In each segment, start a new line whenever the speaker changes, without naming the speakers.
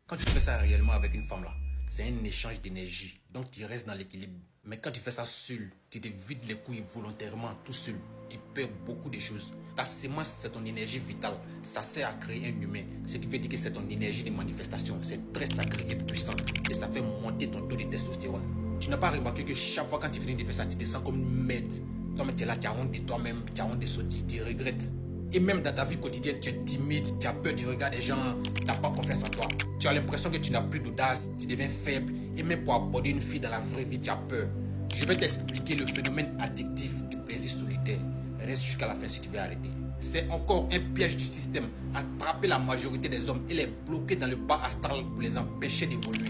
Quand tu fais ça réellement avec une femme là, c'est un échange d'énergie. Donc tu restes dans l'équilibre. Mais quand tu fais ça seul, tu te vides les couilles volontairement, tout seul. Tu perds beaucoup de choses. Ta sémence, c'est ton énergie vitale. Ça sert à créer un humain. Ce qui veut dire que c'est ton énergie de manifestation. C'est très sacré et puissant. Et ça fait monter ton taux de testostérone. Tu n'as pas remarqué que chaque fois quand tu finis de faire ça, tu te sens comme une merde. Toi-même, tu es là, tu as honte de toi-même, tu as honte de sortir, tu regrettes. Et même dans ta vie quotidienne, tu es timide, tu as peur du regard des gens, tu n'as pas confiance en toi. Tu as l'impression que tu n'as plus d'audace, tu deviens faible. Et même pour aborder une fille dans la vraie vie, tu as peur. Je vais t'expliquer le phénomène addictif du plaisir solitaire. Reste jusqu'à la fin si tu veux arrêter. C'est encore un piège du système. Attraper la majorité des hommes et les bloquer dans le bas astral pour les empêcher d'évoluer.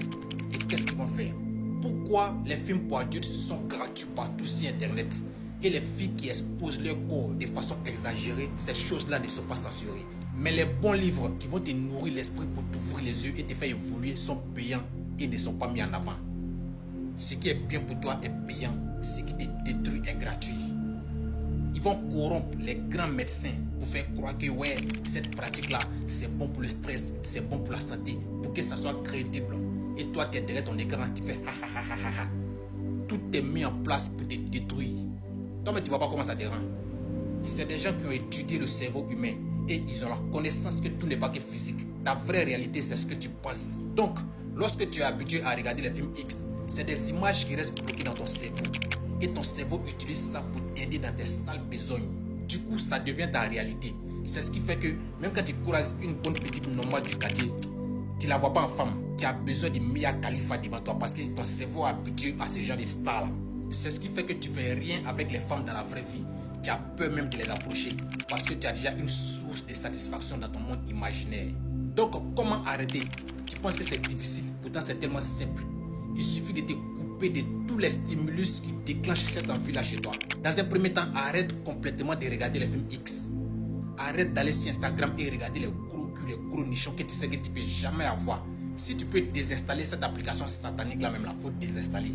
Et qu'est-ce qu'ils vont faire? Pourquoi les films pour adultes sont gratuits partout sur Internet? Et les filles qui exposent leur corps de façon exagérée, ces choses-là ne sont pas censurées. Mais les bons livres qui vont te nourrir l'esprit pour t'ouvrir les yeux et te faire évoluer sont payants et ne sont pas mis en avant. Ce qui est bien pour toi est payant, ce qui te détruit est gratuit. Ils vont corrompre les grands médecins pour faire croire que ouais, cette pratique-là, c'est bon pour le stress, c'est bon pour la santé, pour que ça soit crédible. Et toi, tu es derrière ton écran, tu fais ha ha ha ha ha. Tout est mis en place pour te détruire. Toi, mais tu vois pas comment ça te rend. C'est des gens qui ont étudié le cerveau humain et ils ont la connaissance que tout n'est pas que physique. La vraie réalité, c'est ce que tu penses. Donc, lorsque tu es habitué à regarder les films X, c'est des images qui restent bloquées dans ton cerveau. Et ton cerveau utilise ça pour t'aider dans tes sales besognes. Du coup, ça devient ta réalité. C'est ce qui fait que même quand tu croises une bonne petite normale du quartier, tu ne la vois pas en femme. Tu as besoin de Mia Khalifa devant toi parce que ton cerveau est habitué à ce genre de style. C'est ce qui fait que tu ne fais rien avec les femmes dans la vraie vie. Tu as peur même de les approcher parce que tu as déjà une source de satisfaction dans ton monde imaginaire. Donc, comment arrêter? Tu penses que c'est difficile, pourtant c'est tellement simple. Il suffit de te couper de tous les stimulus qui déclenchent cette envie-là chez toi. Dans un premier temps, arrête complètement de regarder les films X. Arrête d'aller sur Instagram et regarder les gros culs, les gros nichons que tu sais que tu ne peux jamais avoir. Si tu peux désinstaller cette application satanique là même là, il faut désinstaller.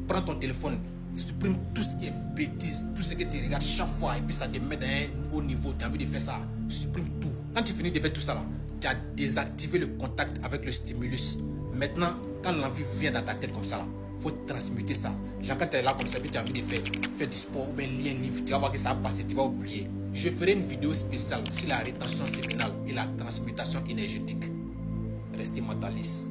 Prends ton téléphone, supprime tout ce qui est bêtise, tout ce que tu regardes chaque fois et puis ça te met dans un haut niveau, tu as envie de faire ça, supprime tout. Quand tu finis de faire tout ça là, tu as désactivé le contact avec le stimulus. Maintenant, quand l'envie vient dans ta tête comme ça là, il faut transmuter ça. Genre quand tu es là comme ça, puis tu as envie de faire du sport ou bien lire un livre, tu vas voir que ça va passer, tu vas oublier. Je ferai une vidéo spéciale sur la rétention séminale et la transmutation énergétique. Restez mentaliste.